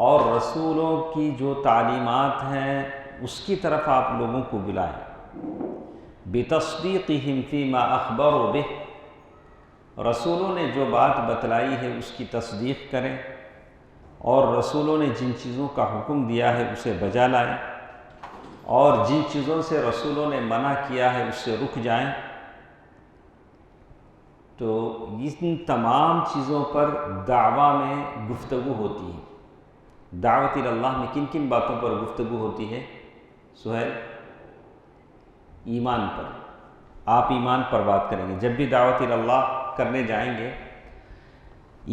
اور رسولوں کی جو تعلیمات ہیں اس کی طرف آپ لوگوں کو بلائیں، بِتَصْدِيقِهِمْ فِي مَا أَخْبَرُوا بِهِ، رسولوں نے جو بات بتلائی ہے اس کی تصدیق کریں، اور رسولوں نے جن چیزوں کا حکم دیا ہے اسے بجا لائیں، اور جن چیزوں سے رسولوں نے منع کیا ہے اس سے رک جائیں۔ تو ان تمام چیزوں پر دعویٰ میں گفتگو ہوتی ہے۔ دعوت اللہ میں کن کن باتوں پر گفتگو ہوتی ہے سہیل؟ ایمان پر۔ آپ ایمان پر بات کریں گے، جب بھی دعوت اللہ کرنے جائیں گے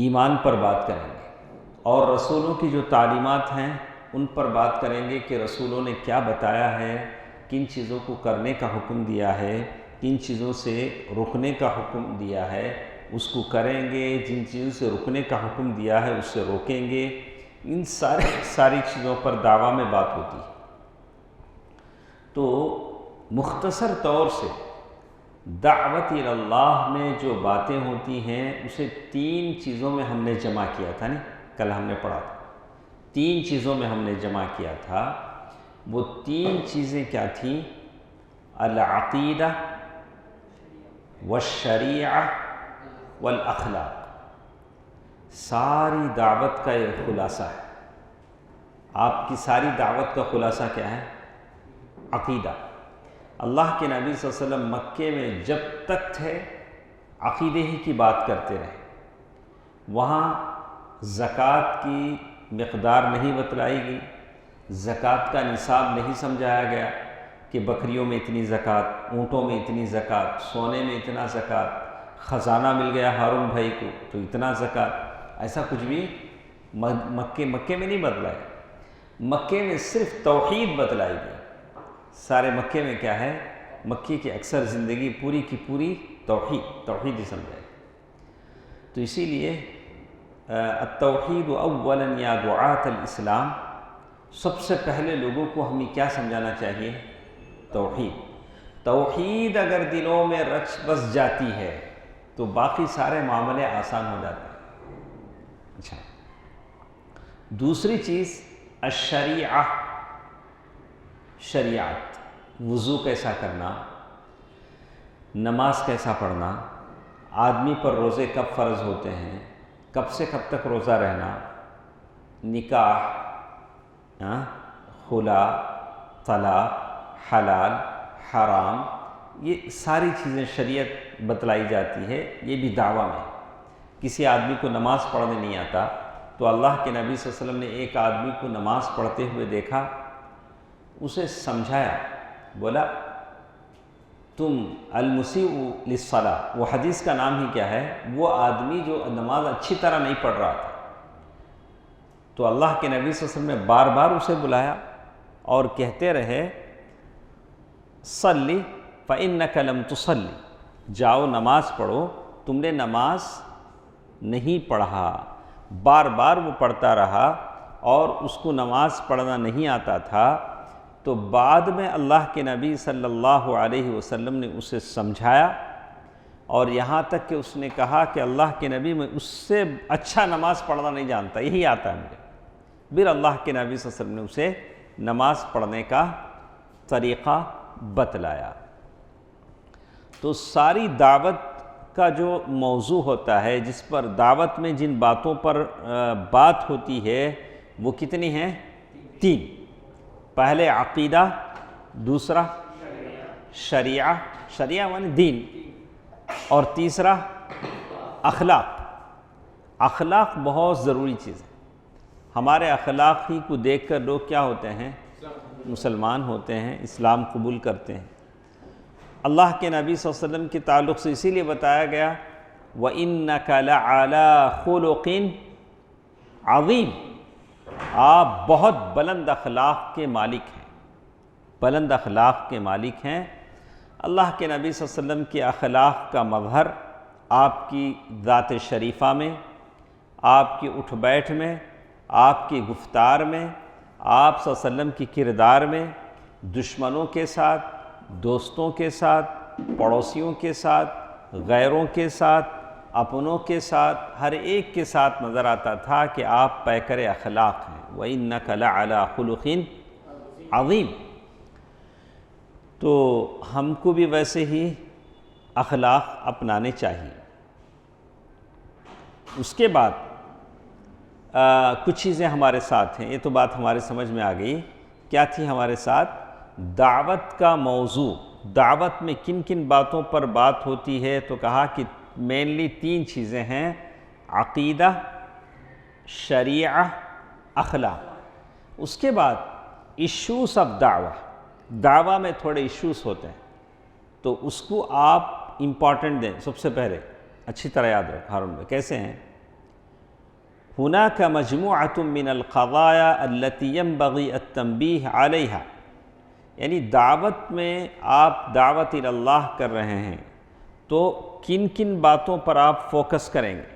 ایمان پر بات کریں گے، اور رسولوں کی جو تعلیمات ہیں ان پر بات کریں گے کہ رسولوں نے کیا بتایا ہے، کن چیزوں کو کرنے کا حکم دیا ہے، کن چیزوں سے رکنے کا حکم دیا ہے اس کو کریں گے، جن چیزوں سے رکنے کا حکم دیا ہے اس سے روکیں گے۔ ان ساری چیزوں پر دعویٰ میں بات ہوتی ہے۔ تو مختصر طور سے دعوت اللہ میں جو باتیں ہوتی ہیں اسے 3 چیزوں میں ہم نے جمع کیا تھا، نہیں کل ہم نے پڑھا تھا، 3 چیزوں میں ہم نے جمع کیا تھا۔ وہ 3 چیزیں کیا تھیں؟ العقیدہ والشریعہ والاخلاق۔ ساری دعوت کا یہ خلاصہ ہے۔ آپ کی ساری دعوت کا خلاصہ کیا ہے؟ عقیدہ۔ اللہ کے نبی صلی اللہ علیہ وسلم مکے میں جب تک تھے عقیدے ہی کی بات کرتے رہے۔ وہاں زکوٰۃ کی مقدار نہیں بتلائی گئی، زکوٰۃ کا نصاب نہیں سمجھایا گیا کہ بکریوں میں اتنی زکوٰۃ، اونٹوں میں اتنی زکوٰۃ، سونے میں اتنا زکوٰۃ، خزانہ مل گیا ہارون بھائی کو تو اتنا زکوٰۃ۔ ایسا کچھ بھی مکے میں نہیں بتلایا۔ مکے میں صرف توحید بتلائی گئی۔ سارے مکے میں کیا ہے؟ مکے کی اکثر زندگی پوری کی پوری توحید ہی سمجھائی۔ تو اسی لیے التوحید اولا یا دعاۃ الاسلام، سب سے پہلے لوگوں کو ہمیں کیا سمجھانا چاہیے؟ توحید اگر دلوں میں رچ بس جاتی ہے تو باقی سارے معاملے آسان ہو جاتے ہیں۔ اچھا، دوسری چیز الشریعہ، شریعت، وضو کیسا کرنا، نماز کیسا پڑھنا، آدمی پر روزے کب فرض ہوتے ہیں، کب سے کب تک روزہ رہنا، نکاح، خلا، طلاق، حلال، حرام، یہ ساری چیزیں شریعت بتلائی جاتی ہے۔ یہ بھی دعویٰ میں۔ کسی آدمی کو نماز پڑھنے نہیں آتا تو اللہ کے نبی صلی اللہ علیہ وسلم نے ایک آدمی کو نماز پڑھتے ہوئے دیکھا، اسے سمجھایا، بولا تم المسیء للصلاۃ، وہ حدیث کا نام ہی کیا ہے؟ وہ آدمی جو نماز اچھی طرح نہیں پڑھ رہا تھا، تو اللہ کے نبی صلی اللہ علیہ وسلم نے بار بار اسے بلایا اور کہتے رہے صلی فإنک لم تصلی، جاؤ نماز پڑھو، تم نے نماز نہیں پڑھا۔ بار بار وہ پڑھتا رہا اور اس کو نماز پڑھنا نہیں آتا تھا، تو بعد میں اللہ کے نبی صلی اللہ علیہ وسلم نے اسے سمجھایا، اور یہاں تک کہ اس نے کہا کہ اللہ کے نبی میں اس سے اچھا نماز پڑھنا نہیں جانتا، یہی آتا ہے مجھے۔ پھر اللہ کے نبی صلی اللہ علیہ وسلم نے اسے نماز پڑھنے کا طریقہ بتلایا۔ تو ساری دعوت کا جو موضوع ہوتا ہے، جس پر دعوت میں جن باتوں پر بات ہوتی ہے وہ کتنی ہیں؟ 3۔ پہلے عقیدہ، دوسرا شریعہ معنی دین، اور تیسرا اخلاق۔ اخلاق بہت ضروری چیز ہے۔ ہمارے اخلاق ہی کو دیکھ کر لوگ کیا ہوتے ہیں؟ مسلمان ہوتے ہیں، اسلام قبول کرتے ہیں۔ اللہ کے نبی صلی اللہ علیہ وسلم کے تعلق سے اسی لیے بتایا گیا وَإِنَّكَ لَعَلَىٰ خُلُقٍ عَظِيمٍ، آپ بہت بلند اخلاق کے مالک ہیں، بلند اخلاق کے مالک ہیں۔ اللہ کے نبی صلی اللہ علیہ وسلم کے اخلاق کا مظہر آپ کی ذات شریفہ میں، آپ کی اٹھ بیٹھ میں، آپ کی گفتار میں، آپ صلی اللہ علیہ وسلم کی کردار میں، دشمنوں کے ساتھ، دوستوں کے ساتھ، پڑوسیوں کے ساتھ، غیروں کے ساتھ، اپنوں کے ساتھ ہر ایک کے ساتھ نظر آتا تھا کہ آپ پیکر اخلاق ہیں. وَإِنَّكَ لَعَلَىٰ خُلُقٍ عَظِيمٍ. تو ہم کو بھی ویسے ہی اخلاق اپنانے چاہیے. اس کے بعد کچھ چیزیں ہمارے ساتھ ہیں. یہ تو بات ہمارے سمجھ میں آ گئی. کیا تھی ہمارے ساتھ؟ دعوت کا موضوع. دعوت میں کن کن باتوں پر بات ہوتی ہے؟ تو کہا کہ مینلی 3 چیزیں ہیں: عقیدہ، شریعہ، اخلاق. اس کے بعد ایشوز آف دعویٰ میں تھوڑے ایشوز ہوتے ہیں، تو اس کو آپ امپورٹنٹ دیں. سب سے پہلے اچھی طرح یاد رکھ ہارون بھائی. کیسے ہیں؟ هناك مجموعة من القضايا التي ينبغي التنبيه عليها. یعنی دعوت میں آپ دعوت اللہ کر رہے ہیں تو کن کن باتوں پر آپ فوکس کریں گے؟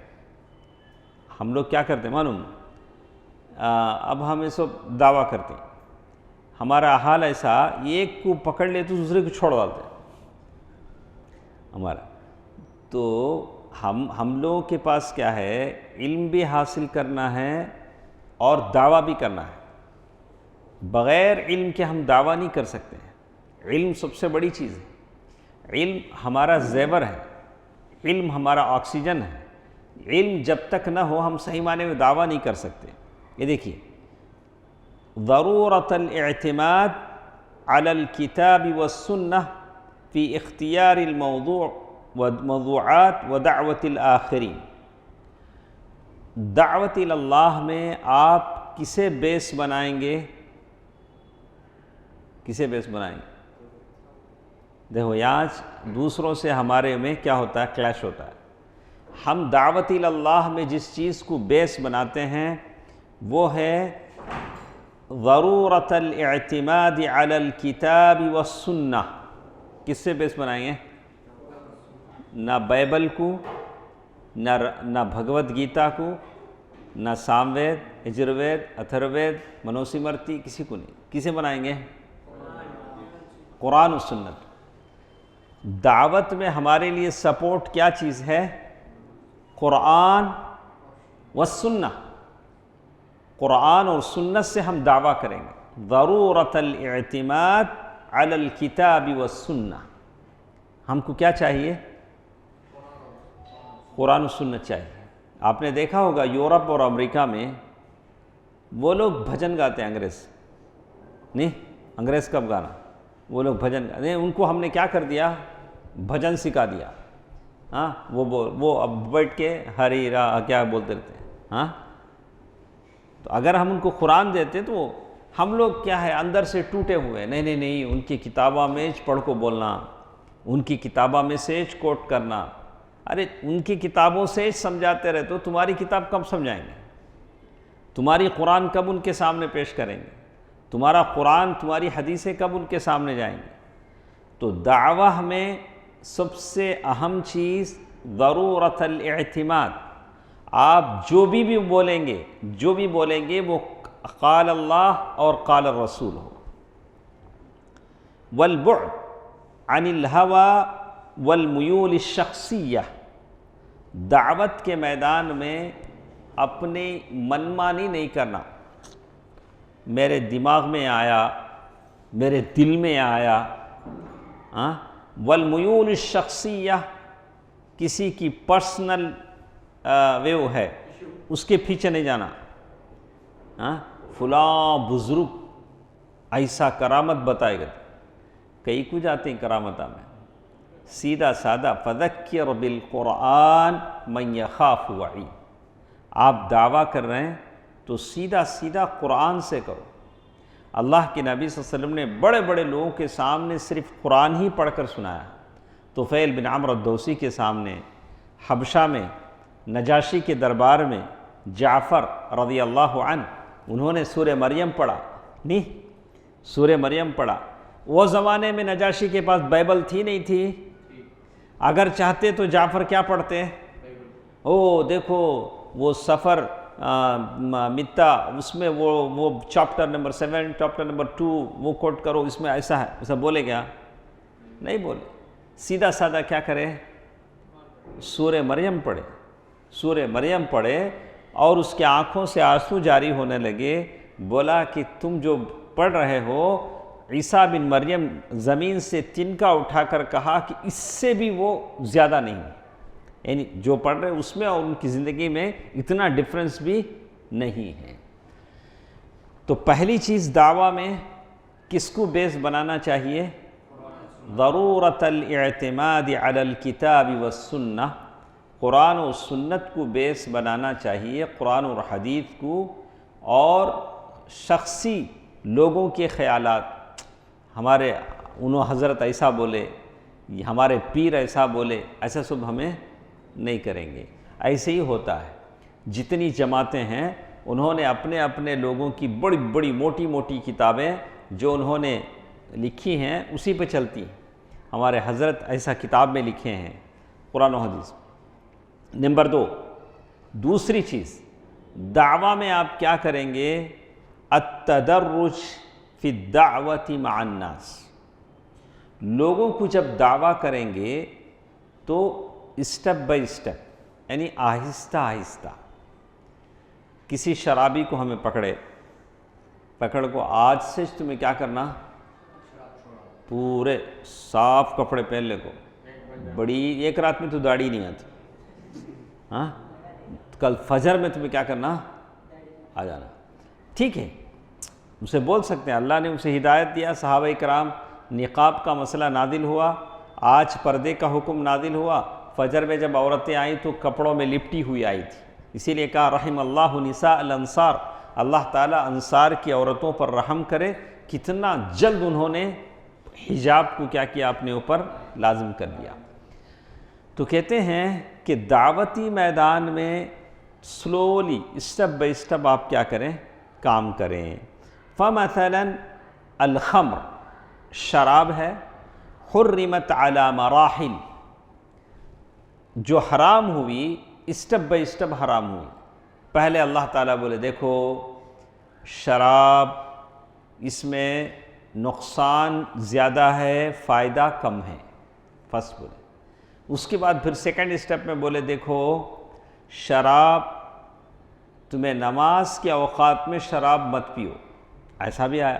ہم لوگ کیا کرتے ہیں معلوم؟ اب ہم یہ سب دعویٰ کرتے ہیں، ہمارا حال ایسا، ایک کو پکڑ لے تو دوسرے کو چھوڑ ڈالتے ہیں ہمارا. تو ہم لوگوں کے پاس کیا ہے؟ علم بھی حاصل کرنا ہے اور دعویٰ بھی کرنا ہے. بغیر علم کے ہم دعویٰ نہیں کر سکتے ہیں. علم سب سے بڑی چیز ہے. علم ہمارا زیور ہے، علم ہمارا آکسیجن ہے. علم جب تک نہ ہو ہم صحیح معنی میں دعویٰ نہیں کر سکتے. یہ دیکھیے، ضرورت الاعتماد علی الکتاب والسنہ فی اختیار موضوعات و دعوت الآخرین. دعوت اللہ میں آپ کسے بیس بنائیں گے؟ کسے بیس بنائیں گے؟ دیکھو یہاں دوسروں سے ہمارے میں کیا ہوتا ہے؟ کلیش ہوتا ہے. ہم دعوت اللہ میں جس چیز کو بیس بناتے ہیں وہ ہے ضرورت الاعتماد علی الکتاب والسنہ. کس سے بیس بنائیں گے؟ نہ بائبل کو، نہ بھگوت گیتا کو، نہ سام وید، یجروید، اتھروید، منوسمرتی، کسی کو نہیں. کسے بنائیں گے؟ قرآن و سنت. دعوت میں ہمارے لیے سپورٹ کیا چیز ہے؟ قرآن و سنہ. قرآن اور سنت سے ہم دعویٰ کریں گے. ضرورت الاعتماد علی الکتاب والسنہ. ہم کو کیا چاہیے؟ قرآن و سنت چاہیے. آپ نے دیکھا ہوگا یورپ اور امریکہ میں وہ لوگ بھجن گاتے ہیں. انگریز نہیں، انگریز کب گانا؟ وہ لوگ بھجن گاتے ہیں. ان کو ہم نے کیا کر دیا؟ بھجن سکھا دیا. ہاں وہ اب بیٹھ کے ہری را کیا بولتے رہتے ہیں. ہاں تو اگر ہم ان کو قرآن دیتے تو ہم لوگ کیا ہے اندر سے ٹوٹے ہوئے. نہیں، ان کی کتابوں میں پڑھ کو بولنا، ان کی کتابوں میں سے کوٹ کرنا. ارے ان کی کتابوں سے سمجھاتے رہے تو تمہاری کتاب کب سمجھائیں گے؟ تمہاری قرآن کب ان کے سامنے پیش کریں گے؟ تمہارا قرآن، تمہاری حدیثیں کب ان کے سامنے جائیں گے؟ تو دعویٰ میں سب سے اہم چیز ضرورت الاعتماد. آپ جو بھی بولیں گے وہ قال اللہ اور قال الرسول ہو. والبعد عن الہوى والمیول الشخصیہ. دعوت کے میدان میں اپنی منمانی نہیں کرنا. میرے دماغ میں آیا، میرے دل میں آیا. والمیول الشخصیہ، کسی کی پرسنل ویو ہے اس کے پیچھے نہیں جانا. فلاں بزرگ ایسا کرامت بتائے گا، کئی کو جاتے ہیں کرامتہ میں. سیدھا سادہ فذکر بالقرآن من یخاف وعید. آپ دعویٰ کر رہے ہیں تو سیدھا قرآن سے کرو. اللہ کے نبی صلی اللہ علیہ وسلم نے بڑے بڑے لوگوں کے سامنے صرف قرآن ہی پڑھ کر سنایا. طفیل بن عمرو الدوسی کے سامنے حبشہ میں نجاشی کے دربار میں جعفر رضی اللہ عنہ انہوں نے سورہ مریم پڑھا. سورہ مریم پڑھا. وہ زمانے میں نجاشی کے پاس بائبل تھی نہیں تھی؟ اگر چاہتے تو جعفر کیا پڑھتے؟ دیکھو وہ سفر متا، اس میں وہ چیپٹر نمبر 7، چیپٹر نمبر 2 وہ کوٹ کرو، اس میں ایسا ہے. ایسا بولے گیا؟ نہیں بولے. سیدھا سادہ کیا کرے؟ سورہ مریم پڑھے، سورہ مریم پڑھے اور اس کے آنکھوں سے آنسو جاری ہونے لگے. بولا کہ تم جو پڑھ رہے ہو، عیسیٰ بن مریم زمین سے تنکا اٹھا کر کہا کہ اس سے بھی وہ زیادہ نہیں ہے، یعنی جو پڑھ رہے اس میں اور ان کی زندگی میں اتنا ڈفرنس بھی نہیں ہے. تو پہلی چیز دعویٰ میں کس کو بیس بنانا چاہیے؟ ضرورت الاعتماد علی الکتاب والسنہ، قرآن و سنت کو بیس بنانا چاہیے، قرآن اور حدیث کو، اور شخصی لوگوں کے خیالات، ہمارے انہوں حضرت ایسا بولے، ہمارے پیر ایسا بولے، ایسا سب ہمیں نہیں کریں گے. ایسے ہی ہوتا ہے، جتنی جماعتیں ہیں انہوں نے اپنے اپنے لوگوں کی بڑی بڑی موٹی موٹی کتابیں جو انہوں نے لکھی ہیں اسی پہ چلتی ہیں. ہمارے حضرت ایسا کتاب میں لکھے ہیں قرآن و حدیث. نمبر 2، دوسری چیز دعویٰ میں آپ کیا کریں گے؟ التدرج فی الدعوۃ مع الناس. لوگوں کو جب دعویٰ کریں گے تو اسٹیپ بائی اسٹیپ، یعنی آہستہ آہستہ. کسی شرابی کو ہمیں پکڑ کو آج سے تمہیں کیا کرنا، پورے صاف کپڑے پہن لے کو، بڑی ایک رات میں تو داڑھی نہیں آتی، ہاں کل فجر میں تمہیں کیا کرنا، آ جانا. ٹھیک ہے، اسے بول سکتے ہیں، اللہ نے اسے ہدایت دیا. صحابہ کرام نقاب کا مسئلہ نازل ہوا، آج پردے کا حکم نازل ہوا. فجر میں جب عورتیں آئیں تو کپڑوں میں لپٹی ہوئی آئی تھی، اسی لیے کہا رحم اللہ نساء الانصار، اللہ تعالیٰ انصار کی عورتوں پر رحم کرے. کتنا جلد انہوں نے حجاب کو کیا کیا، اپنے اوپر لازم کر دیا. تو کہتے ہیں کہ دعوتی میدان میں سلولی اسٹیپ بائی اسٹیپ آپ کیا کریں، کام کریں. فمثلا الخمر، شراب ہے، حرمت علی مراحل، جو حرام ہوئی اسٹیپ بائی اسٹیپ حرام ہوئی. پہلے اللہ تعالیٰ بولے دیکھو شراب اس میں نقصان زیادہ ہے، فائدہ کم ہے، فرسٹ بولے. اس کے بعد پھر سیکنڈ اسٹیپ میں بولے دیکھو شراب تمہیں نماز کے اوقات میں شراب مت پیو، ایسا بھی آیا.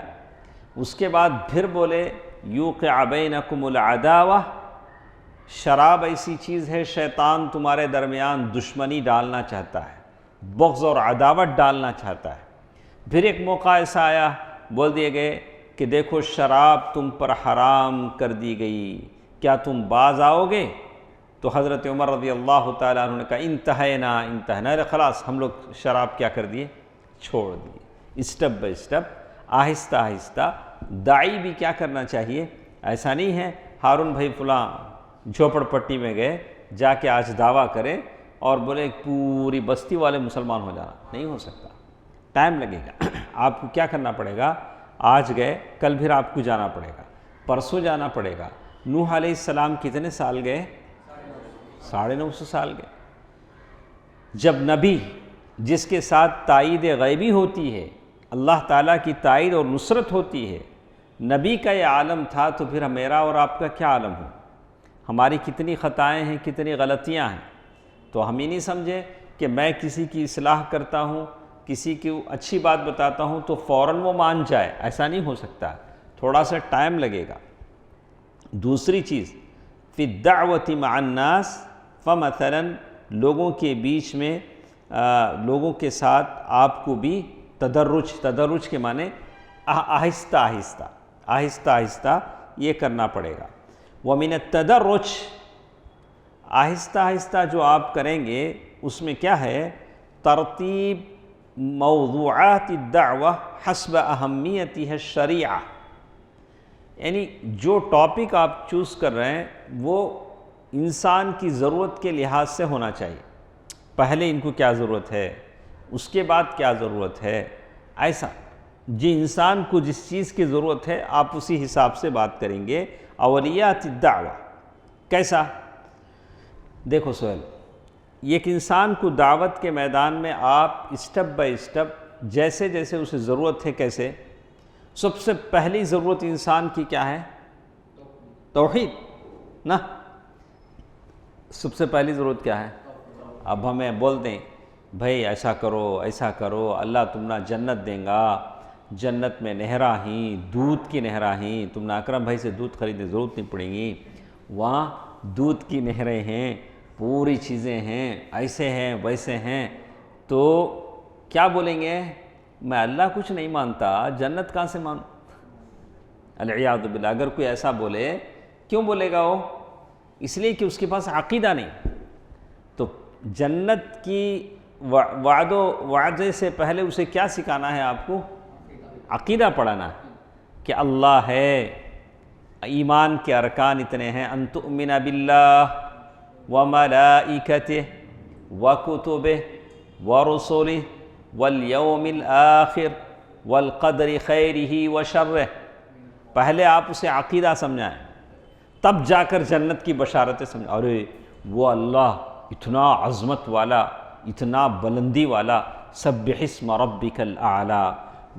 اس کے بعد پھر بولے یوقع بینکم العداوہ، شراب ایسی چیز ہے شیطان تمہارے درمیان دشمنی ڈالنا چاہتا ہے، بغض اور عداوت ڈالنا چاہتا ہے. پھر ایک موقع ایسا آیا، بول دیے گئے کہ دیکھو شراب تم پر حرام کر دی گئی، کیا تم باز آؤ گے؟ تو حضرت عمر رضی اللہ تعالیٰ عنہ نے کہا انتہینا، خلاص ہم لوگ شراب کیا کر دیے، چھوڑ دیے. اسٹیپ بائی اسٹیپ، آہستہ آہستہ. داعی بھی کیا کرنا چاہیے، ایسا نہیں ہے ہارون بھائی فلاں جھوپڑ پٹی میں گئے جا کے آج دعویٰ کرے اور بولے پوری بستی والے مسلمان ہو جانا، نہیں ہو سکتا، ٹائم لگے گا. آپ کو کیا کرنا پڑے گا، آج گئے کل پھر آپ کو جانا پڑے گا، پرسوں جانا پڑے گا. نوح علیہ السلام کتنے سال گئے، 950 سال گئے. جب نبی جس کے ساتھ تائید غیبی ہوتی ہے، اللہ تعالیٰ کی تائید اور نصرت ہوتی ہے، نبی کا یہ عالم تھا، تو پھر میرا اور آپ کا کیا عالم ہو؟ ہماری کتنی خطائیں ہیں، کتنی غلطیاں ہیں. تو ہم ہی نہیں سمجھے کہ میں کسی کی اصلاح کرتا ہوں، کسی کی اچھی بات بتاتا ہوں تو فوراً وہ مان جائے، ایسا نہیں ہو سکتا، تھوڑا سا ٹائم لگے گا. دوسری چیز فی الدعوۃ مع الناس، فمثلا لوگوں کے بیچ میں لوگوں کے ساتھ آپ کو بھی تدرج کے معنی آہستہ آہستہ یہ کرنا پڑے گا. ومن التدرج، آہستہ آہستہ جو آپ کریں گے اس میں کیا ہے، ترتیب موضوعات الدعوہ حسب اہمیتها الشریعہ، یعنی جو ٹاپک آپ چوز کر رہے ہیں وہ انسان کی ضرورت کے لحاظ سے ہونا چاہیے. پہلے ان کو کیا ضرورت ہے، اس کے بعد کیا ضرورت ہے، ایسا جی انسان کو جس چیز کی ضرورت ہے آپ اسی حساب سے بات کریں گے. اولیات الدعوہ کیسا، دیکھو سہیل، ایک انسان کو دعوت کے میدان میں آپ اسٹیپ بائی اسٹیپ جیسے جیسے اسے ضرورت ہے، کیسے، سب سے پہلی ضرورت انسان کی کیا ہے، توحید نا. سب سے پہلی ضرورت کیا ہے؟ اب ہمیں بول دیں بھائی ایسا کرو اللہ تمنا جنت دیں گا، جنت میں نہریں ہیں، دودھ کی نہریں ہیں، تم نے اکرم بھائی سے دودھ خریدنے ضرورت نہیں پڑیں گی، وہاں دودھ کی نہریں ہیں، پوری چیزیں ہیں، ایسے ہیں ویسے ہیں، تو کیا بولیں گے؟ میں اللہ کچھ نہیں مانتا، جنت کہاں سے مانوں؟ العیاذ باللہ۔ اگر کوئی ایسا بولے، کیوں بولے گا وہ؟ اس لیے کہ اس کے پاس عقیدہ نہیں۔ تو جنت کی وعدے سے پہلے اسے کیا سکھانا ہے آپ کو؟ عقیدہ پڑھانا کہ اللہ ہے، ایمان کے ارکان اتنے ہیں، ان تؤمن باللہ وملائکتہ وکتبہ ورسلہ والیوم الآخر والقدر خیرہ وشرہ۔ پہلے آپ اسے عقیدہ سمجھائیں، تب جا کر جنت کی بشارتیں سمجھائیں۔ ارے وہ اللہ اتنا عظمت والا، اتنا بلندی والا، سبح اسم ربک الاعلی،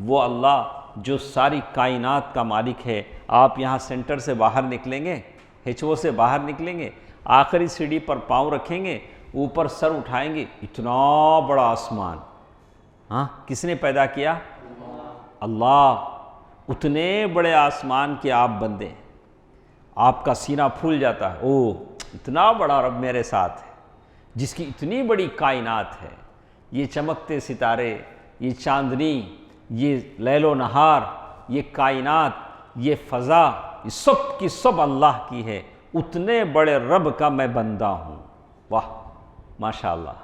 وہ اللہ جو ساری کائنات کا مالک ہے۔ آپ یہاں سینٹر سے باہر نکلیں گے، ایچ او سے باہر نکلیں گے، آخری سیڑھی پر پاؤں رکھیں گے، اوپر سر اٹھائیں گے، اتنا بڑا آسمان، ہاں کس نے پیدا کیا؟ اللہ۔ اتنے بڑے آسمان کے آپ بندے ہیں، آپ کا سینہ پھول جاتا ہے، او اتنا بڑا رب میرے ساتھ ہے جس کی اتنی بڑی کائنات ہے، یہ چمکتے ستارے، یہ چاندنی، یہ لیل و نہار، یہ کائنات، یہ فضا، یہ سب کی سب اللہ کی ہے، اتنے بڑے رب کا میں بندہ ہوں۔ واہ ماشاءاللہ،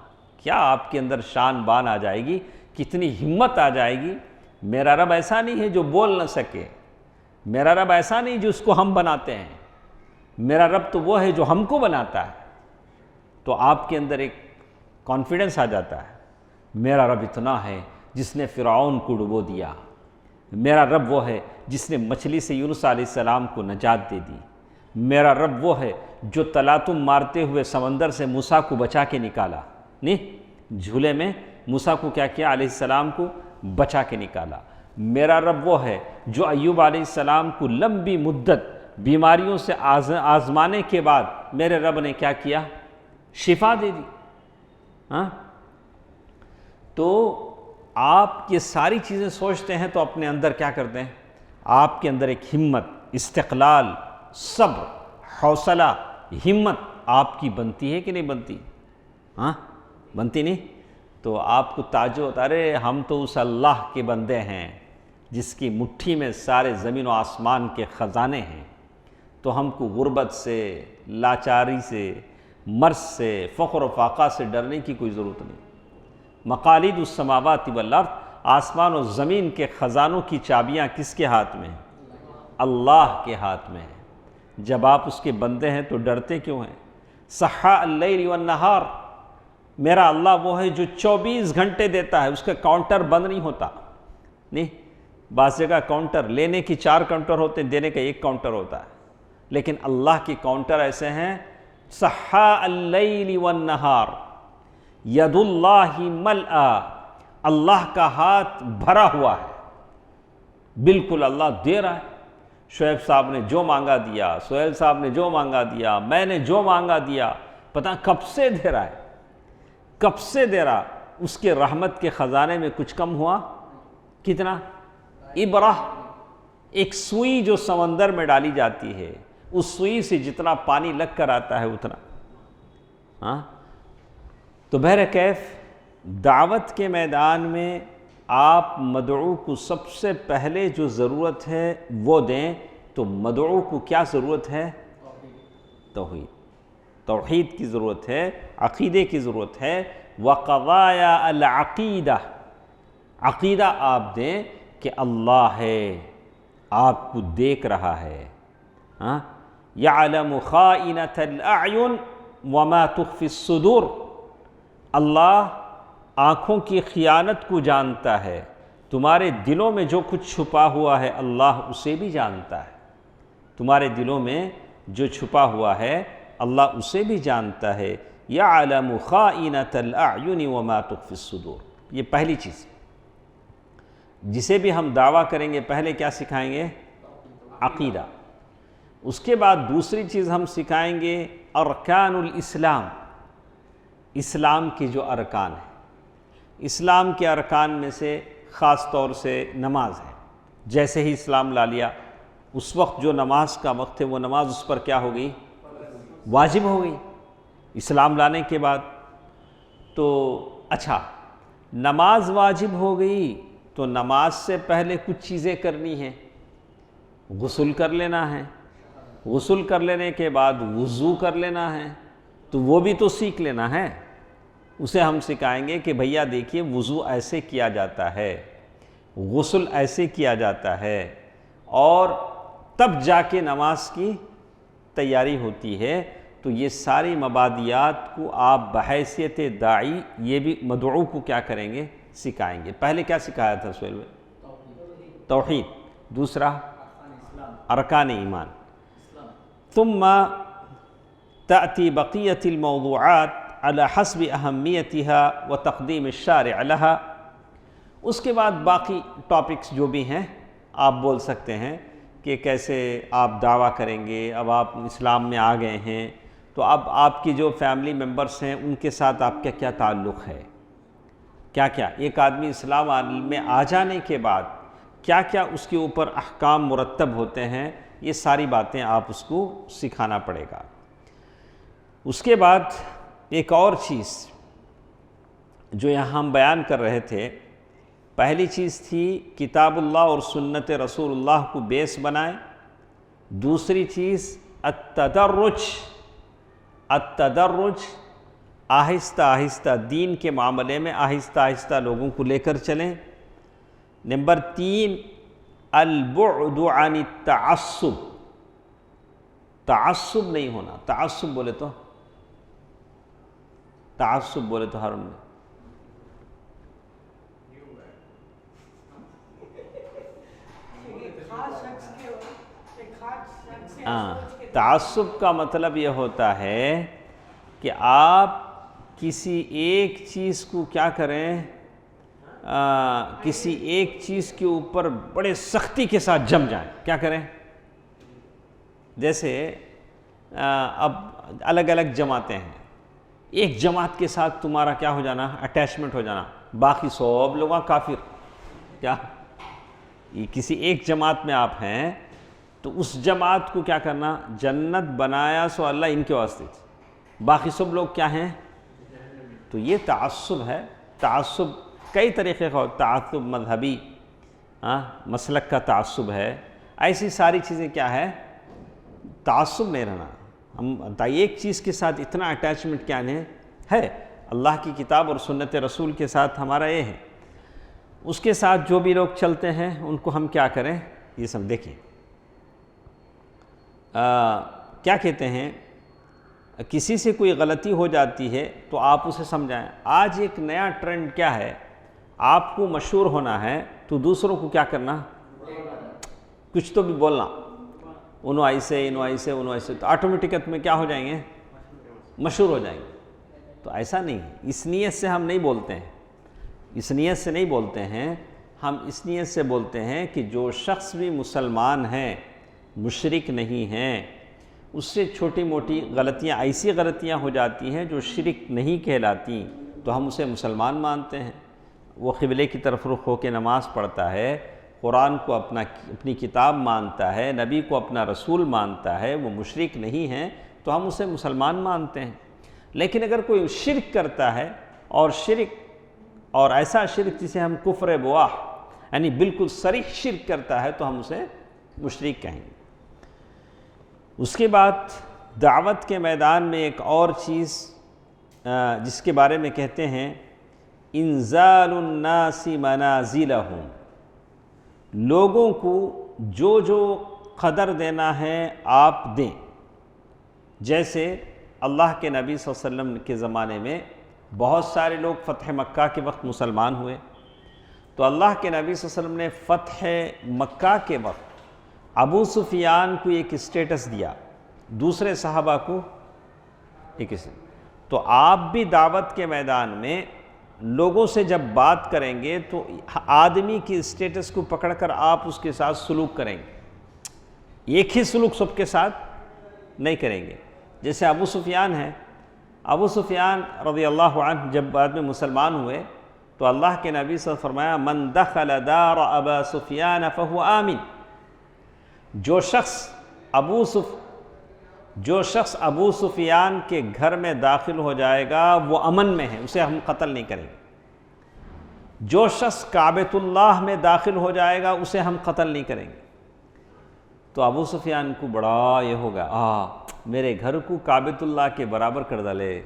کیا آپ کے اندر شان بان آ جائے گی، کتنی ہمت آ جائے گی۔ میرا رب ایسا نہیں ہے جو بول نہ سکے، میرا رب ایسا نہیں جو اس کو ہم بناتے ہیں، میرا رب تو وہ ہے جو ہم کو بناتا ہے۔ تو آپ کے اندر ایک کانفیڈنس آ جاتا ہے، میرا رب اتنا ہے جس نے فرعون کو ڈبو دیا، میرا رب وہ ہے جس نے مچھلی سے یونس علیہ السلام کو نجات دے دی، میرا رب وہ ہے جو تلاتم مارتے ہوئے سمندر سے موسیٰ کو بچا کے نکالا، نہیں جھولے میں موسیٰ کو کیا کیا؟ علیہ السلام کو بچا کے نکالا۔ میرا رب وہ ہے جو ایوب علیہ السلام کو لمبی مدت بیماریوں سے آزمانے کے بعد میرے رب نے کیا کیا؟ شفا دے دی۔ ہاں تو آپ یہ ساری چیزیں سوچتے ہیں تو اپنے اندر کیا کرتے ہیں؟ آپ کے اندر ایک ہمت، استقلال، صبر، حوصلہ، ہمت آپ کی بنتی ہے کہ نہیں بنتی؟ ہاں بنتی نہیں؟ تو آپ کو تعجب ہوتا ہے، ارے ہم تو اس اللہ کے بندے ہیں جس کی مٹھی میں سارے زمین و آسمان کے خزانے ہیں، تو ہم کو غربت سے، لاچاری سے، مرض سے، فقر و فاقہ سے ڈرنے کی کوئی ضرورت نہیں۔ مقالید السماوات والارض، آسمان و زمین کے خزانوں کی چابیاں کس کے ہاتھ میں ہیں؟ اللہ کے ہاتھ میں ہیں۔ جب آپ اس کے بندے ہیں تو ڈرتے کیوں ہیں؟ سحاء اللیل والنہار، میرا اللہ وہ ہے جو 24 گھنٹے دیتا ہے، اس کا کاؤنٹر بند نہیں ہوتا۔ نہیں، بعض جگہ کاؤنٹر لینے کی 4 کاؤنٹر ہوتے ہیں، دینے کا 1 کاؤنٹر ہوتا ہے، لیکن اللہ کے کاؤنٹر ایسے ہیں، سحاء اللیل والنہار، ید اللہ ملآ، اللہ کا ہاتھ بھرا ہوا ہے، بالکل اللہ دے رہا ہے۔ شعیب صاحب نے جو مانگا دیا، سہیل صاحب نے جو مانگا دیا، میں نے جو مانگا دیا، پتہ کب سے دے رہا ہے، کب سے دے رہا۔ اس کے رحمت کے خزانے میں کچھ کم ہوا؟ کتنا؟ ابرہ، ایک سوئی جو سمندر میں ڈالی جاتی ہے، اس سوئی سے جتنا پانی لگ کر آتا ہے اتنا۔ ہاں تو بہرکیف دعوت کے میدان میں آپ مدعو کو سب سے پہلے جو ضرورت ہے وہ دیں، تو مدعو کو کیا ضرورت ہے؟ توحید، توحید کی ضرورت ہے، عقیدے کی ضرورت ہے۔ وقضایا العقیدہ، عقیدہ آپ دیں کہ اللہ ہے، آپ کو دیکھ رہا ہے، ہاں یعلم خائنۃ الاعین وما تخفی الصدور، اللہ آنکھوں کی خیانت کو جانتا ہے، تمہارے دلوں میں جو کچھ چھپا ہوا ہے اللہ اسے بھی جانتا ہے، تمہارے دلوں میں جو چھپا ہوا ہے اللہ اسے بھی جانتا ہے۔ یعلم خائنۃ الاعین وما تخفی الصدور، یہ پہلی چیز۔ جسے بھی ہم دعویٰ کریں گے پہلے کیا سکھائیں گے؟ عقیدہ۔ اس کے بعد دوسری چیز ہم سکھائیں گے ارکان الاسلام، اسلام کی جو ارکان ہیں۔ اسلام کے ارکان میں سے خاص طور سے نماز ہے۔ جیسے ہی اسلام لا لیا اس وقت جو نماز کا وقت ہے وہ نماز اس پر کیا ہو گئی؟ واجب ہو گئی اسلام لانے کے بعد۔ تو اچھا، نماز واجب ہو گئی تو نماز سے پہلے کچھ چیزیں کرنی ہیں، غسل کر لینا ہے، غسل کر لینے کے بعد وضو کر لینا ہے، تو وہ بھی تو سیکھ لینا ہے۔ اسے ہم سکھائیں گے کہ بھیا دیکھیے وضو ایسے کیا جاتا ہے، غسل ایسے کیا جاتا ہے، اور تب جا کے نماز کی تیاری ہوتی ہے۔ تو یہ ساری مبادیات کو آپ بحیثیت داعی، یہ بھی مدعو کو کیا کریں گے؟ سکھائیں گے۔ پہلے کیا سکھایا تھا سہیل میں؟ توحید، دوسرا ارکان ایمان، ثم تأتی بقیت الموضوعات على حسب اہمیتها وتقدیم الشارع لها۔ اس کے بعد باقی ٹاپکس جو بھی ہیں آپ بول سکتے ہیں کہ کیسے آپ دعویٰ کریں گے، اب آپ اسلام میں آ گئے ہیں تو اب آپ کی جو فیملی ممبرس ہیں ان کے ساتھ آپ کا کیا تعلق ہے، کیا کیا ایک آدمی اسلام میں آ جانے کے بعد کیا کیا اس کے اوپر احکام مرتب ہوتے ہیں، یہ ساری باتیں آپ اس کو سکھانا پڑے گا۔ اس کے بعد ایک اور چیز جو یہاں ہم بیان کر رہے تھے، پہلی چیز تھی کتاب اللہ اور سنت رسول اللہ کو بیس بنائیں۔ دوسری چیز التدرج، آہستہ آہستہ دین کے معاملے میں آہستہ آہستہ لوگوں کو لے کر چلیں۔ نمبر 3 البعد عن التعصب، تعصب نہیں ہونا۔ تعصب بولے تو ہر میں تعصب کا مطلب یہ ہوتا ہے کہ آپ کسی ایک چیز کو کیا کریں، کسی ایک چیز کے اوپر بڑے سختی کے ساتھ جم جائیں۔ کیا کریں؟ جیسے اب الگ الگ جماعتیں ہیں، ایک جماعت کے ساتھ تمہارا کیا ہو جانا، اٹیچمنٹ ہو جانا، باقی سب لوگ کافر۔ کیا یہ کسی ایک جماعت میں آپ ہیں تو اس جماعت کو کیا کرنا، جنت بنایا سو اللہ ان کے واسطے، باقی سب لوگ کیا ہیں؟ تو یہ تعصب ہے۔ تعصب کئی طریقے کا، تعصب مذہبی، مسلک کا تعصب ہے، ایسی ساری چیزیں کیا ہے، تعصب نہیں رہنا۔ ہم ایک چیز کے ساتھ اتنا اٹیچمنٹ کیا نہیں ہے، اللہ کی کتاب اور سنت رسول کے ساتھ ہمارا یہ ہے، اس کے ساتھ جو بھی لوگ چلتے ہیں ان کو ہم کیا کریں، یہ سب دیکھیں۔ کیا کہتے ہیں، کسی سے کوئی غلطی ہو جاتی ہے تو آپ اسے سمجھائیں۔ آج ایک نیا ٹرینڈ کیا ہے، آپ کو مشہور ہونا ہے تو دوسروں کو کیا کرنا، کچھ تو بھی بولنا، انہوں ایسے انہوں ایسے انہوں ایسے، تو آٹومیٹکت میں کیا ہو جائیں گے، مشہور ہو جائیں گے۔ تو ایسا نہیں ہے، اس نیت سے ہم نہیں بولتے ہیں، اس نیت سے نہیں بولتے ہیں، ہم اس نیت سے بولتے ہیں کہ جو شخص بھی مسلمان ہیں، مشرک نہیں ہیں، اس سے چھوٹی موٹی غلطیاں، ایسی غلطیاں ہو جاتی ہیں جو شرک نہیں کہلاتی، تو ہم اسے مسلمان مانتے ہیں۔ وہ قبلے کی طرف رخ ہو کے نماز پڑھتا ہے، قرآن کو اپنی کتاب مانتا ہے، نبی کو اپنا رسول مانتا ہے، وہ مشرک نہیں ہیں، تو ہم اسے مسلمان مانتے ہیں۔ لیکن اگر کوئی شرک کرتا ہے، اور ایسا شرک جسے ہم کفر بواح، یعنی بالکل صریح شرک کرتا ہے، تو ہم اسے مشرک کہیں گے۔ اس کے بعد دعوت کے میدان میں ایک اور چیز جس کے بارے میں کہتے ہیں انزال الناس منازلہم، لوگوں کو جو جو قدر دینا ہے آپ دیں۔ جیسے اللہ کے نبی صلی اللہ علیہ وسلم کے زمانے میں بہت سارے لوگ فتح مکہ کے وقت مسلمان ہوئے، تو اللہ کے نبی صلی اللہ علیہ وسلم نے فتح مکہ کے وقت ابو سفیان کو ایک اسٹیٹس دیا، دوسرے صحابہ کو ایک اسٹیٹس۔ تو آپ بھی دعوت کے میدان میں لوگوں سے جب بات کریں گے تو آدمی کی اسٹیٹس کو پکڑ کر آپ اس کے ساتھ سلوک کریں گے۔ ایک ہی سلوک سب کے ساتھ نہیں کریں گے. جیسے ابو سفیان ہے، ابو سفیان رضی اللہ عنہ جب بعد میں مسلمان ہوئے تو اللہ کے نبی صلی اللہ علیہ وسلم فرمایا من دخل دار ابا سفیان فهو آمن. جو شخص ابو سفیان کے گھر میں داخل ہو جائے گا وہ امن میں ہے، اسے ہم قتل نہیں کریں گے. جو شخص کعبۃ اللہ میں داخل ہو جائے گا اسے ہم قتل نہیں کریں گے. تو ابو سفیان کو بڑا یہ ہوگا، میرے گھر کو کعبۃ اللہ کے برابر کر ڈالے،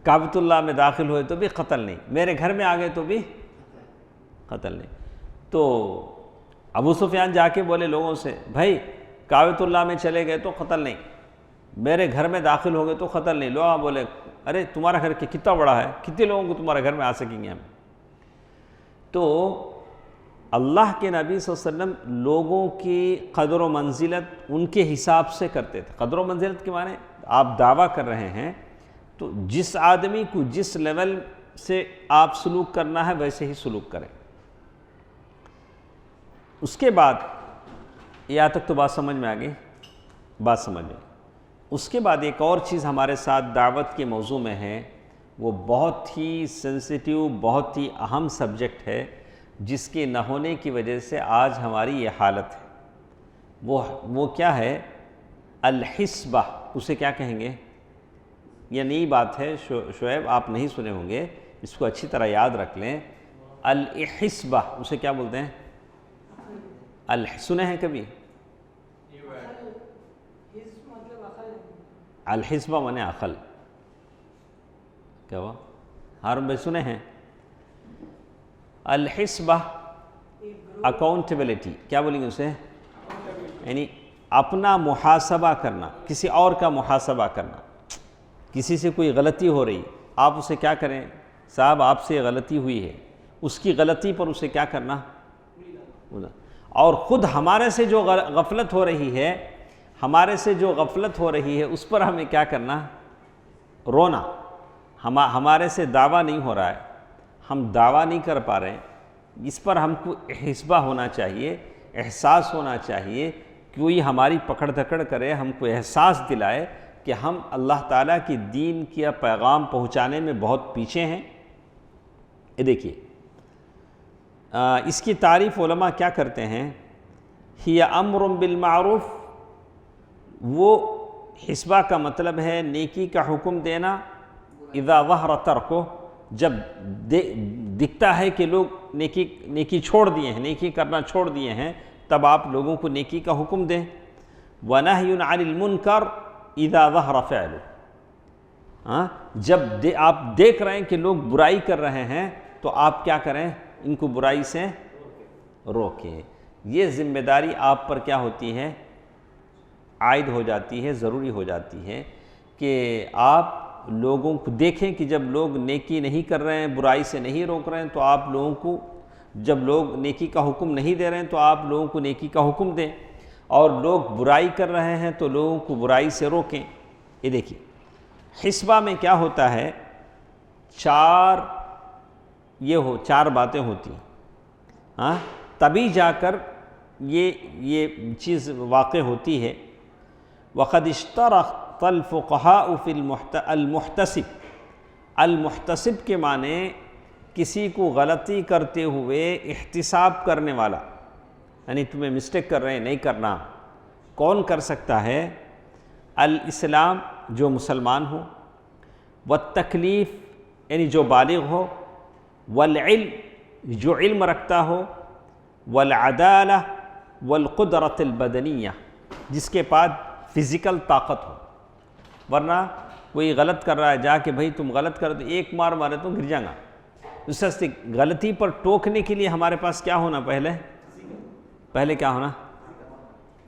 کعبۃ اللہ میں داخل ہوئے تو بھی قتل نہیں، میرے گھر میں آ گئے تو بھی قتل نہیں. تو ابو سفیان جا کے بولے لوگوں سے، بھائی کعبۃ اللہ میں چلے گئے تو قتل نہیں، میرے گھر میں داخل ہو گئے تو قتل نہیں. لوگ بولے ارے تمہارا گھر کتنا بڑا ہے، کتنے لوگوں کو تمہارے گھر میں آ سکیں گے ہم. تو اللہ کے نبی صلی اللہ علیہ وسلم لوگوں کی قدر و منزلت ان کے حساب سے کرتے تھے. قدر و منزلت کے معنی آپ دعویٰ کر رہے ہیں تو جس آدمی کو جس لیول سے آپ سلوک کرنا ہے ویسے ہی سلوک کریں. اس کے بعد یہاں تک تو بات سمجھ میں آ گئی، بات سمجھ میں. اس کے بعد ایک اور چیز ہمارے ساتھ دعوت کے موضوع میں ہے، وہ بہت ہی سینسیٹیو، بہت ہی اہم سبجیکٹ ہے جس کے نہ ہونے کی وجہ سے آج ہماری یہ حالت ہے. وہ کیا ہے؟ الحسبہ. اسے کیا کہیں گے؟ یہ نئی بات ہے شعیب، آپ نہیں سنے ہوں گے، اس کو اچھی طرح یاد رکھ لیں. الحسبہ اسے کیا بولتے ہیں؟ سنے ہیں کبھی؟ الحسبہ مانے عقل. کیا ہوا؟ ہارون بھائی سنے ہیں؟ الحسبہ اکاؤنٹیبلٹی. کیا بولیں گے اسے؟ یعنی اپنا محاسبہ کرنا، کسی اور کا محاسبہ کرنا. کسی سے کوئی غلطی ہو رہی، آپ اسے کیا کریں؟ صاحب آپ سے غلطی ہوئی ہے، اس کی غلطی پر اسے کیا کرنا؟ اور خود ہمارے سے جو غفلت ہو رہی ہے، اس پر ہمیں کیا کرنا؟ رونا. ہمارے سے دعویٰ نہیں ہو رہا ہے، ہم دعویٰ نہیں کر پا رہے ہیں، اس پر ہم کو حسبہ ہونا چاہیے، احساس ہونا چاہیے. کوئی ہماری پکڑ دھکڑ کرے، ہم کو احساس دلائے کہ ہم اللہ تعالیٰ کی دین کا پیغام پہنچانے میں بہت پیچھے ہیں. یہ دیکھیے اس کی تعریف علماء کیا کرتے ہیں؟ ہی امر بالمعروف. وہ حسبہ کا مطلب ہے نیکی کا حکم دینا. اذا ظہر ترکو، جب دکھتا ہے کہ لوگ نیکی چھوڑ دیے ہیں، نیکی کرنا چھوڑ دیے ہیں، تب آپ لوگوں کو نیکی کا حکم دیں. وَنَهْيٌ عَنِ الْمُنْكَرِ اذا ظہر فعل. جب آپ دیکھ رہے ہیں کہ لوگ برائی کر رہے ہیں تو آپ کیا کریں؟ ان کو برائی سے روکیں. یہ ذمہ داری آپ پر کیا ہوتی ہے؟ عائد ہو جاتی ہے، ضروری ہو جاتی ہے کہ آپ لوگوں کو دیکھیں کہ جب لوگ نیکی نہیں کر رہے ہیں، برائی سے نہیں روک رہے ہیں، تو آپ لوگوں کو، جب لوگ نیکی کا حکم نہیں دے رہے ہیں تو آپ لوگوں کو نیکی کا حکم دیں، اور لوگ برائی کر رہے ہیں تو لوگوں کو برائی سے روکیں. یہ دیکھیے حسبہ میں کیا ہوتا ہے، چار باتیں ہوتی ہیں، تبھی جا کر یہ چیز واقع ہوتی ہے. وقد اشترط الفقهاء فی المحتسب. المحتسب کے معنی کسی کو غلطی کرتے ہوئے احتساب کرنے والا، یعنی تمہیں مسٹیک کر رہے ہیں، نہیں کرنا. کون کر سکتا ہے؟ الاسلام، جو مسلمان ہو، والتکلیف یعنی جو بالغ ہو، والعلم جو علم رکھتا ہو، والعدالہ والقدرت البدنیہ جس کے پاس فزیکل طاقت ہو. ورنہ کوئی غلط کر رہا ہے، جا کہ بھئی تم غلط کر دو، ایک مار مارے تو گر جائیں گا. اس سے غلطی پر ٹوکنے کے لیے ہمارے پاس کیا ہونا؟ پہلے کیا ہونا؟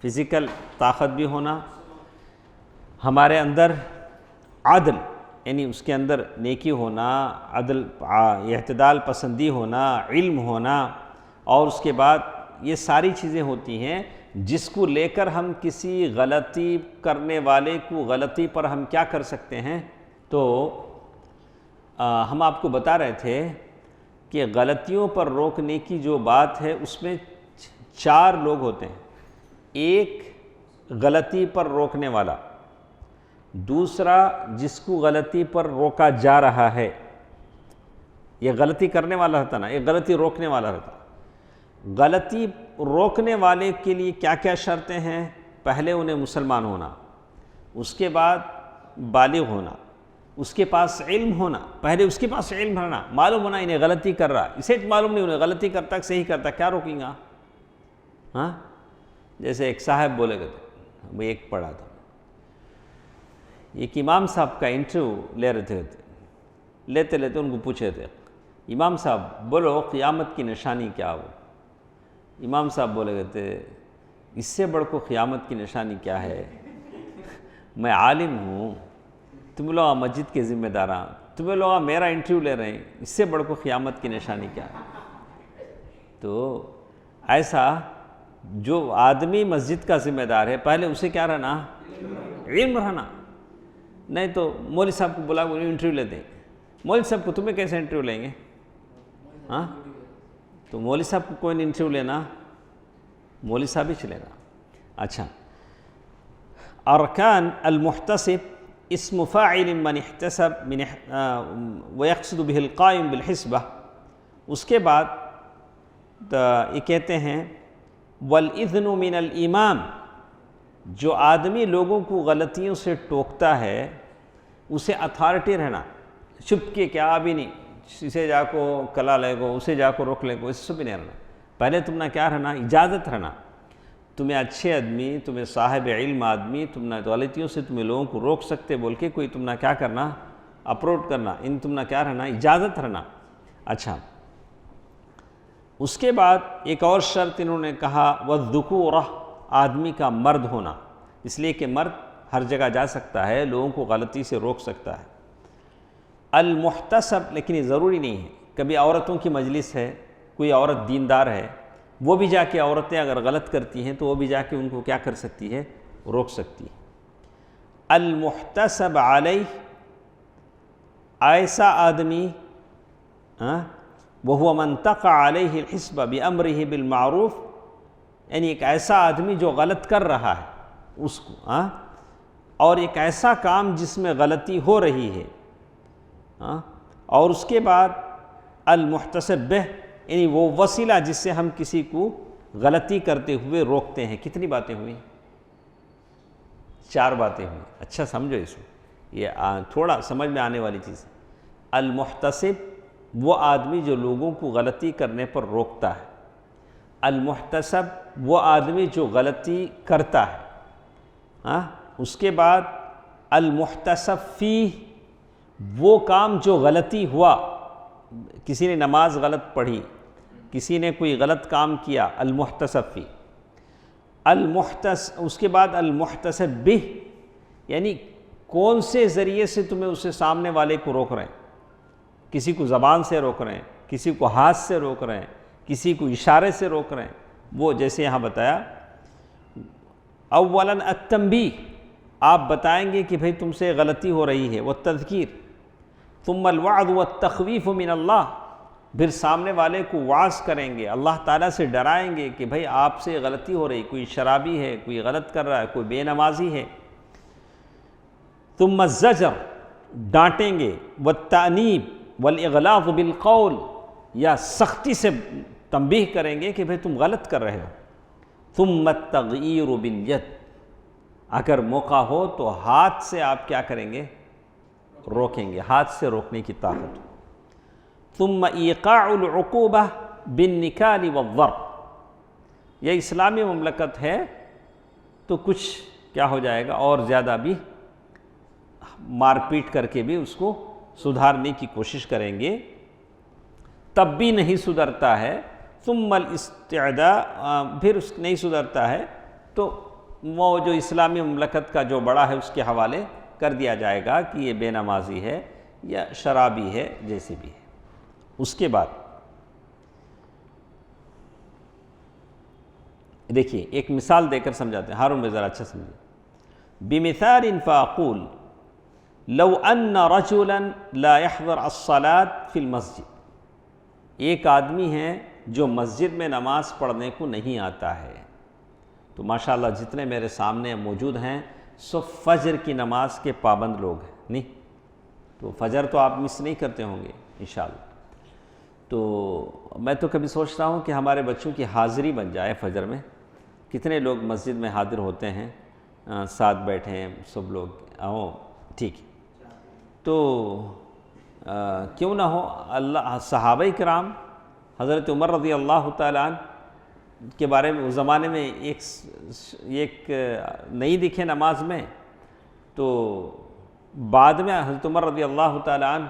فزیکل طاقت بھی ہونا، ہمارے اندر عدل یعنی اس کے اندر نیکی ہونا، عدل اعتدال پسندی ہونا، علم ہونا، اور اس کے بعد یہ ساری چیزیں ہوتی ہیں جس کو لے کر ہم کسی غلطی کرنے والے کو غلطی پر ہم کیا کر سکتے ہیں. تو ہم آپ کو بتا رہے تھے کہ غلطیوں پر روکنے کی جو بات ہے اس میں چار لوگ ہوتے ہیں. ایک غلطی پر روکنے والا، دوسرا جس کو غلطی پر روکا جا رہا ہے۔ یہ غلطی کرنے والا رہتا نا، یہ غلطی روکنے والا رہتا۔ غلطی روکنے والے کے لیے کیا کیا شرطیں ہیں؟ پہلے انہیں مسلمان ہونا، اس کے بعد بالغ ہونا، اس کے پاس علم ہونا، پہلے اس کے پاس علم ہونا، معلوم ہونا انہیں غلطی کر رہا، اسے معلوم نہیں انہیں غلطی کرتا کہ صحیح کرتا، کیا روکیں گا؟ ہاں، جیسے ایک صاحب بولے گا، میں ایک پڑھا تھا، ایک امام صاحب کا انٹرویو لے رہے تھے، لیتے لیتے ان کو پوچھے تھے، امام صاحب بولو قیامت کی نشانی کیا ہو؟ امام صاحب بولے گئے تھے، اس سے بڑھ کو قیامت کی نشانی کیا ہے؟ میں عالم ہوں، تم لوگ مسجد کے ذمہ داراں، تم لوگ میرا انٹرویو لے رہے ہیں، اس سے بڑھ کو قیامت کی نشانی کیا ہے؟ تو ایسا جو آدمی مسجد کا ذمہ دار ہے، پہلے اسے کیا رہنا؟ علم رہنا، نہیں تو مولوی صاحب کو بلا انہیں انٹرویو لیتے ہیں، مولوی صاحب کو تمہیں کیسے انٹرویو لیں گے؟ ہاں، تو مولوی صاحب کو کوئی انٹرویو لینا، مولوی صاحب ہی چلے گا۔ اچھا، ارکان المحتسب اسم فاعل من احتسب من ويقصد به القائم بالحسبہ، اس کے بعد یہ کہتے ہیں والاذن من الامام، جو آدمی لوگوں کو غلطیوں سے ٹوکتا ہے اسے اتھارٹی رہنا، چھپ کے کیا ابھی نہیں، اسے جا کو کلا لے گو، اسے جا کو روک لے گو، اس سے بھی نہیں رہنا، پہلے تم نے کیا رہنا؟ اجازت رہنا، تمہیں اچھے آدمی، تمہیں صاحب علم آدمی، تم نے غلطیوں سے تمہیں لوگوں کو روک سکتے بول کے کوئی تم نے کیا کرنا؟ اپروچ کرنا، ان تم نے کیا رہنا؟ اجازت رہنا۔ اچھا، اس کے بعد ایک اور شرط انہوں نے کہا والذکورہ، آدمی کا مرد ہونا، اس لیے کہ مرد ہر جگہ جا سکتا ہے، لوگوں کو غلطی سے روک سکتا ہے۔ المحتسب، لیکن یہ ضروری نہیں ہے، کبھی عورتوں کی مجلس ہے، کوئی عورت دیندار ہے، وہ بھی جا کے عورتیں اگر غلط کرتی ہیں تو وہ بھی جا کے ان کو کیا کر سکتی ہے؟ روک سکتی ہے۔ المحتسب علیہ، ایسا آدمی وہو من تقع علیہ الحسبہ بامرہ بالمعروف، یعنی ایک ایسا آدمی جو غلط کر رہا ہے اس کو، اور ایک ایسا کام جس میں غلطی ہو رہی ہے، اور اس کے بعد المحتسب بہ، یعنی وہ وسیلہ جس سے ہم کسی کو غلطی کرتے ہوئے روکتے ہیں۔ کتنی باتیں ہوئیں؟ 4 باتیں ہوئیں، اچھا سمجھو اس کو، یہ تھوڑا سمجھ میں آنے والی چیز ہے۔ المحتسب، وہ آدمی جو لوگوں کو غلطی کرنے پر روکتا ہے۔ المحتسب، وہ آدمی جو غلطی کرتا ہے۔ اس کے بعد المحتسب فیہ، وہ کام جو غلطی ہوا، کسی نے نماز غلط پڑھی، کسی نے کوئی غلط کام کیا، المحتسب فی۔ اس کے بعد المحتسب بہ، یعنی کون سے ذریعے سے تمہیں اسے سامنے والے کو روک رہے ہیں، کسی کو زبان سے روک رہے ہیں، کسی کو ہاتھ سے روک رہے ہیں، کسی کو اشارے سے روک رہے ہیں، وہ جیسے یہاں بتایا اولاً التنبیہ، آپ بتائیں گے کہ بھئی تم سے غلطی ہو رہی ہے، والتذکیر، ثم الوعظ والتخویف من اللہ، پھر سامنے والے کو وعظ کریں گے، اللہ تعالیٰ سے ڈرائیں گے کہ بھئی آپ سے غلطی ہو رہی، کوئی شرابی ہے، کوئی غلط کر رہا ہے، کوئی بے نمازی ہے۔ ثم الزجر، ڈانٹیں گے، والتأنیب والاغلاظ بالقول، یا سختی سے تنبیہ کریں گے کہ بھئی تم غلط کر رہے ہو۔ ثم التغییر بالید، اگر موقع ہو تو ہاتھ سے آپ کیا کریں گے؟ روکیں گے، ہاتھ سے روکنے کی طاقت۔ ثم ایقاع العقوبہ بالنکال والضرب، یہ اسلامی مملکت ہے تو کچھ کیا ہو جائے گا، اور زیادہ بھی مار پیٹ کر کے بھی اس کو سدھارنے کی کوشش کریں گے، تب بھی نہیں سدھرتا ہے۔ ثم الاستعداء، پھر نہیں سدھرتا ہے تو وہ جو اسلامی مملکت کا جو بڑا ہے اس کے حوالے کر دیا جائے گا کہ یہ بے نمازی ہے یا شرابی ہے، جیسے بھی ہے۔ اس کے بعد دیکھیے ایک مثال دے کر سمجھاتے ہیں، ہارون بھائی ذرا اچھا سمجھیں۔ بمثال فاقول لو ان رجلا لا يحضر الصلاة في المسجد، ایک آدمی ہے جو مسجد میں نماز پڑھنے کو نہیں آتا ہے، تو ماشاءاللہ جتنے میرے سامنے موجود ہیں سب فجر کی نماز کے پابند لوگ ہیں، نہیں تو فجر تو آپ مس نہیں کرتے ہوں گے انشاءاللہ۔ تو میں تو کبھی سوچ رہا ہوں کہ ہمارے بچوں کی حاضری بن جائے فجر میں، کتنے لوگ مسجد میں حاضر ہوتے ہیں، ساتھ بیٹھے ہیں سب لوگ، ٹھیک ہے۔ تو کیوں نہ ہو، اللہ صحابہ کرام حضرت عمر رضی اللہ تعالیٰ عنہ کے بارے میں اس زمانے میں ایک نہیں دکھے نماز میں، تو بعد میں حضرت عمر رضی اللہ تعالیٰ عنہ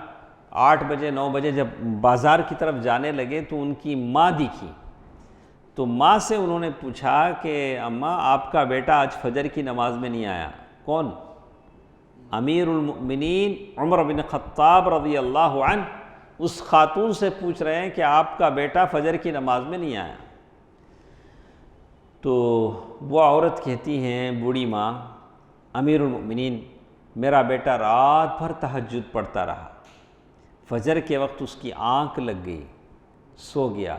8 بجے 9 بجے جب بازار کی طرف جانے لگے تو ان کی ماں دکھی، تو ماں سے انہوں نے پوچھا کہ اماں آپ کا بیٹا آج فجر کی نماز میں نہیں آیا۔ کون؟ امیر المؤمنین عمر بن خطاب رضی اللہ عنہ اس خاتون سے پوچھ رہے ہیں کہ آپ کا بیٹا فجر کی نماز میں نہیں آیا۔ تو وہ عورت کہتی ہیں، بوڑھی ماں، امیر المؤمنین میرا بیٹا رات بھر تہجد پڑھتا رہا، فجر کے وقت اس کی آنکھ لگ گئی، سو گیا۔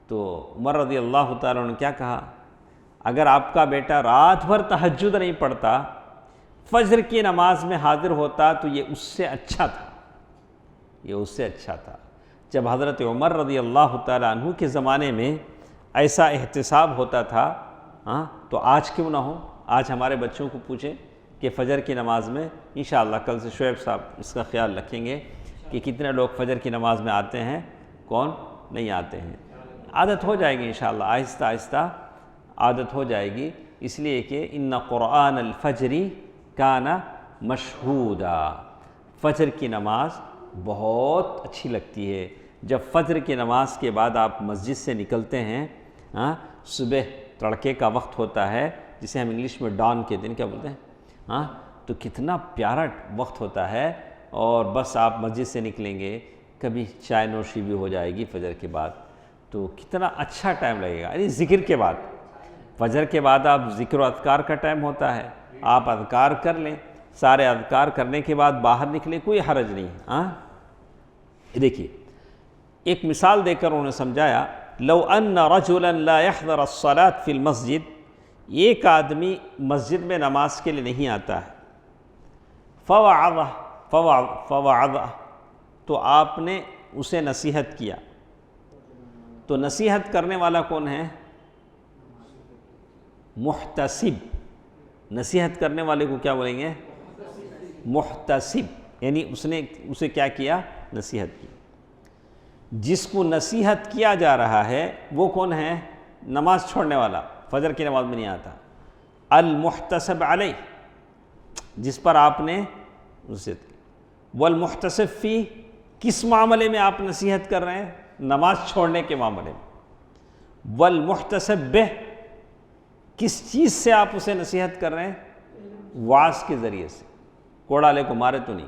تو عمر رضی اللہ تعالیٰ نے کیا کہا، اگر آپ کا بیٹا رات بھر تہجد نہیں پڑھتا، فجر کی نماز میں حاضر ہوتا تو یہ اس سے اچھا تھا، یہ اس سے اچھا تھا۔ جب حضرت عمر رضی اللہ تعالیٰ عنہ کے زمانے میں ایسا احتساب ہوتا تھا، تو آج کیوں نہ ہو؟ آج ہمارے بچوں کو پوچھیں کہ فجر کی نماز میں انشاءاللہ کل سے شعیب صاحب اس کا خیال رکھیں گے کہ کتنے لوگ فجر کی نماز میں آتے ہیں، کون نہیں آتے ہیں۔ عادت ہو جائے گی انشاءاللہ، آہستہ آہستہ عادت ہو جائے گی، اس لیے کہ ان قرآن الفجر کان مشہودا، فجر کی نماز بہت اچھی لگتی ہے۔ جب فجر کی نماز کے بعد آپ مسجد سے نکلتے ہیں، صبح تڑکے کا وقت ہوتا ہے جسے ہم انگلش میں ڈان کے دن کیا بولتے ہیں، تو کتنا پیارا وقت ہوتا ہے، اور بس آپ مسجد سے نکلیں گے، کبھی چائے نوشی بھی ہو جائے گی فجر کے بعد، تو کتنا اچھا ٹائم لگے گا۔ یعنی ذکر کے بعد، فجر کے بعد آپ ذکر و اذکار کا ٹائم ہوتا ہے، آپ اذکار کر لیں، سارے اذکار کرنے کے بعد باہر نکلیں، کوئی حرج نہیں ہے۔ دیکھیے ایک مثال دے کر انہوں نے سمجھایا، لو ان رجلا لا يحضر الصلاة في المسجد، ایک آدمی مسجد میں نماز کے لیے نہیں آتا ہے، فوعظہ تو آپ نے اسے نصیحت کیا، تو نصیحت کرنے والا کون ہے؟ محتسب۔ نصیحت کرنے والے کو کیا بولیں گے؟ محتسب، یعنی اس نے اسے کیا کیا؟ نصیحت کی۔ جس کو نصیحت کیا جا رہا ہے وہ کون ہے؟ نماز چھوڑنے والا، فجر کی نماز میں نہیں آتا۔ المحتسب علیہ، جس پر آپ نے نصیحت کی۔ والمحتسب فی، کس معاملے میں آپ نصیحت کر رہے ہیں؟ نماز چھوڑنے کے معاملے میں۔ والمحتسب بہ، کس چیز سے آپ اسے نصیحت کر رہے ہیں؟ وعظ کے ذریعے سے، کوڑالے کو مارے تو نہیں،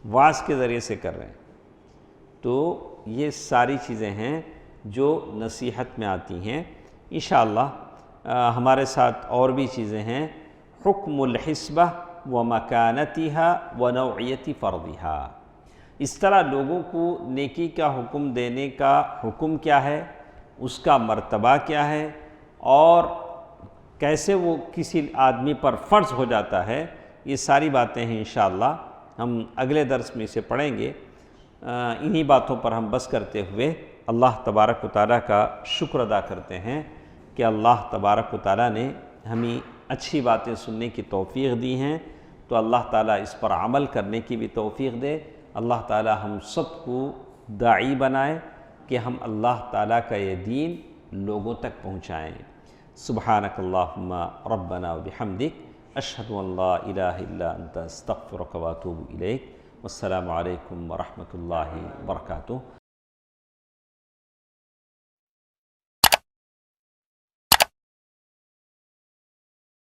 وعظ کے ذریعے سے کر رہے ہیں۔ تو یہ ساری چیزیں ہیں جو نصیحت میں آتی ہیں۔ انشاءاللہ ہمارے ساتھ اور بھی چیزیں ہیں، حکم الحسبہ و مکانتها و نوعیت فرضہا، اس طرح لوگوں کو نیکی کا حکم دینے کا حکم کیا ہے، اس کا مرتبہ کیا ہے، اور کیسے وہ کسی آدمی پر فرض ہو جاتا ہے، یہ ساری باتیں ہیں انشاءاللہ ہم اگلے درس میں اسے پڑھیں گے۔ انہی باتوں پر ہم بس کرتے ہوئے اللہ تبارک و تعالیٰ کا شکر ادا کرتے ہیں کہ اللہ تبارک و تعالیٰ نے ہمیں اچھی باتیں سننے کی توفیق دی ہیں، تو اللہ تعالیٰ اس پر عمل کرنے کی بھی توفیق دے۔ اللہ تعالیٰ ہم سب کو داعی بنائے کہ ہم اللہ تعالیٰ کا یہ دین لوگوں تک پہنچائیں۔ سبحانک اللہم ربنا و بحمدک، اشہد ان لا الہ الا انت استغفرک و اتوب الیک۔ والسلام علیکم ورحمۃ اللہ وبرکاتہ۔